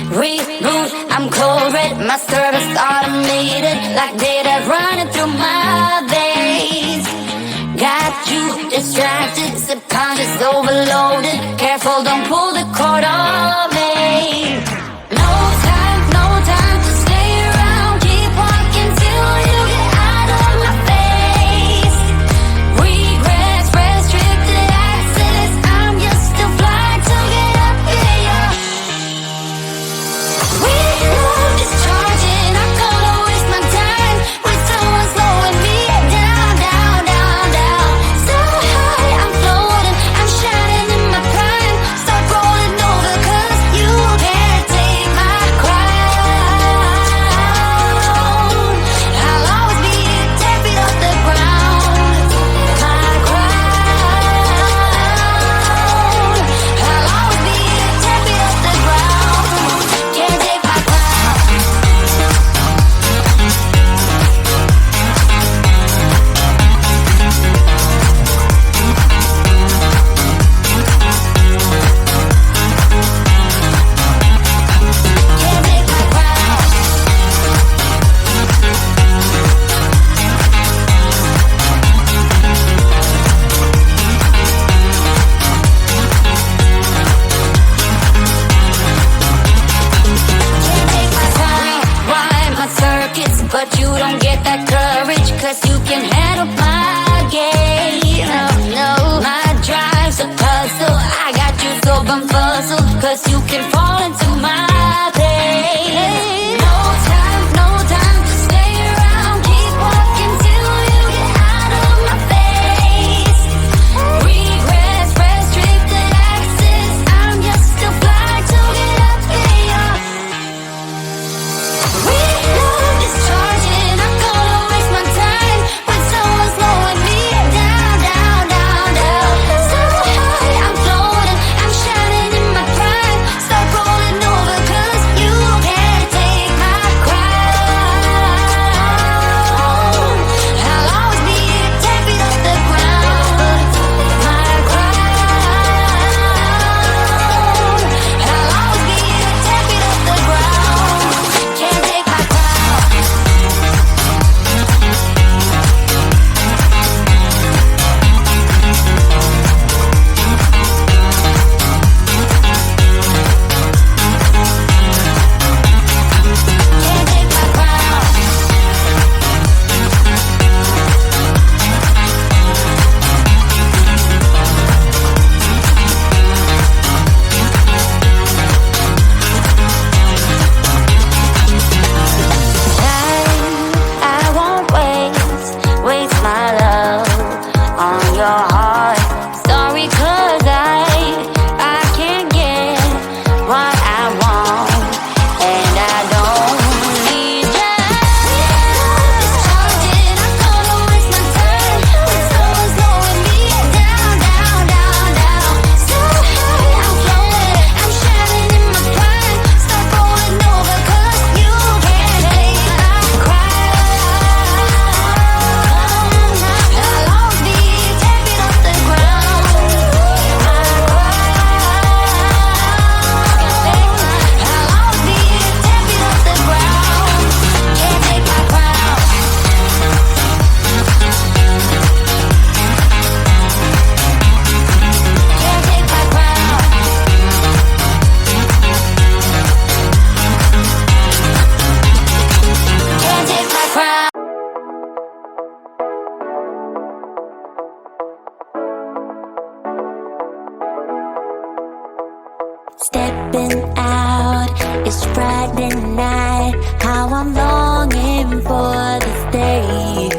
Reboot, I'm cold red, my service automated, like data running through my veins. Got you distracted, subconscious overloaded. Careful, don't pull the cord on me. No time, no time to stay around. Keep walking till you get out of my face. Regrets, restricted access. I'm just a flight to get up here. We love discharging. I'm gonna waste my time with someone slowing me down, down, down, down. So high, I'm floating. I'm shining in my prime. Start rolling over 'cause you can't take my crown. I'll always be 10 feet off the ground. My crown. I'll always be 10 feet off the ground. Can't take my crown. Can't take my crown. Can't take my time. Rhyme my circuits, but you don't get that courage, 'cause you can handle my game. No, no, my drive's a puzzle. I got you so bumfuzzled, 'cause you can fall into my pain. No time, no time to stay around. Keep walking till you get out of my face. Regrets, restricted access. I'm just a flight to get up here. We love discharging. I'm gonna waste my time with someone slowing me down, down, down, down. So high, I'm floating. I'm shining in my prime. Start rolling over 'cause you can't take my crown. I'll always be 10 feet off the ground. My crown. I'll always be 10 feet off the ground. Can't take my crown. Can't take my crown. I won't waste my love on your heart. Sorry, 'cause I can't get what I want, and I don't need you. Discharging, I'm gonna waste my time with someone slowing me down, down, down, down. So high, I'm floating. I'm shining in my prime. Start rolling over 'cause you can't take my crown. I'll always be 10 feet off the ground. My crown. I'll always be 10 feet off the ground. Can't take my crown. Can't take my crown. Can't take my crown. Stepping out, it's Friday night. How I'm longing for this day.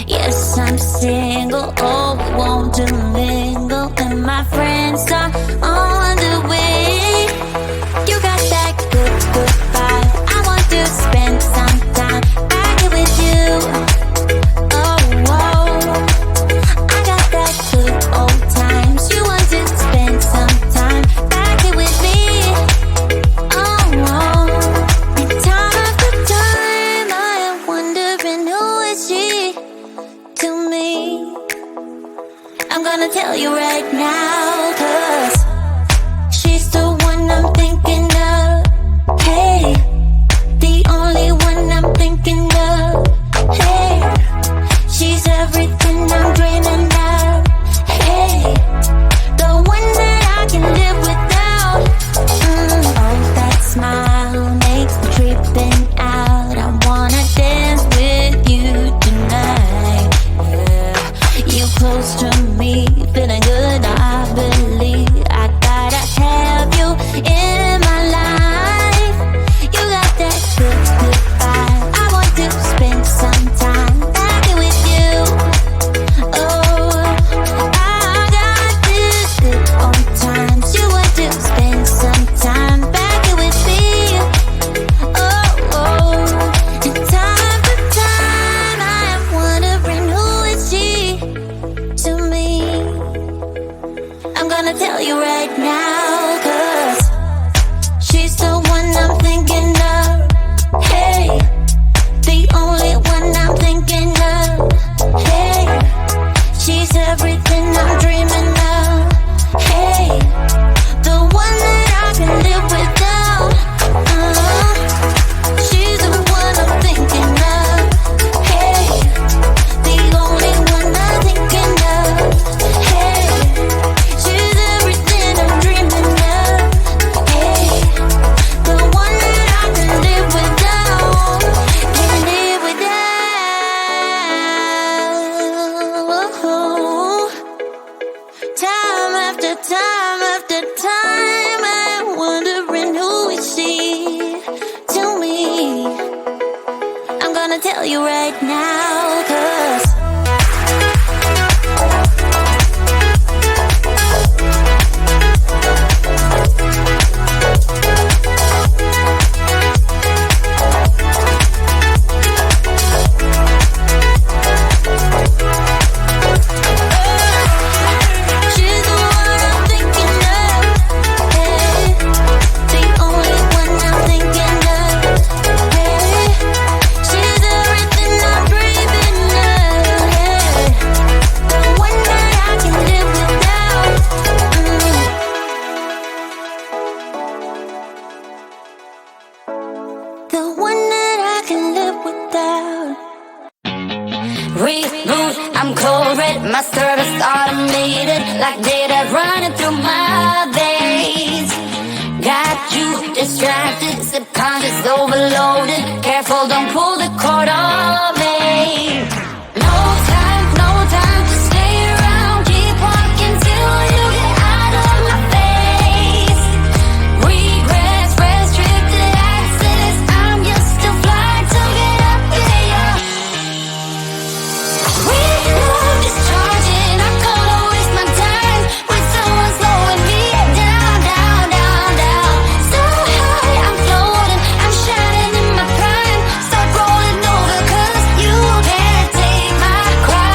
Yes, I'm single, oh, we want to mingle, and my friends are on the way. You got that good, good vibe. I want to spend some time back here with you. Oh, whoa. I got that good old times. You want to spend some time back here with me. Oh, whoa. Time after time, everything I'm dreaming of. Hey, the one that I can live without. She's the one I'm thinking of. Hey, the only one I'm thinking of. Hey, she's everything I'm dreaming of. Hey, the one that I can live without. Can live without. Time after time after time, I'm wondering who is she to me. I'm gonna tell you right now, 'cause she's the one I'm thinking of. Hey, the only one I'm thinking of. Hey, she's everything I'm dreaming of. Hey, the one that I can live without. The one that I can live without. Reboot, I'm cold red, my service automated, like data running through my veins. Got you distracted, subconscious overloaded. Careful, don't pull the cord on me. No time to stay around. Keep walking till you get out of my face. Regrets, restricted access. I'm just a flight to get up in ya. We love discharging. I can't waste my time with someone slowing me down, down, down, down. So high, I'm floating, I'm shining in my prime. Start rolling over, 'cause you can't take my crown.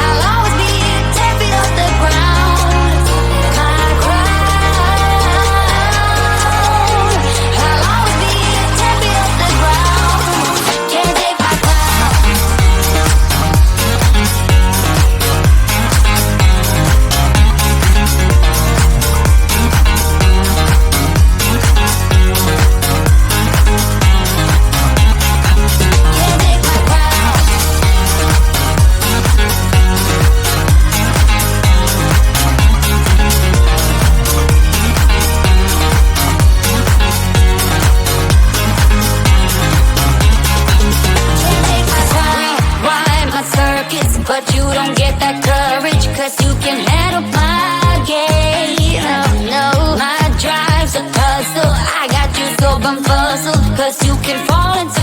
I'll always be 10 feet off the ground. My crown. I'll always be 10 feet off the ground. Can't take my crown. Can't take my crown. Ride my circuits, but you don't get that courage, 'cause you can handle my game. No, my drive's a puzzle. I got you so bumfuzzled, 'cause you can fall into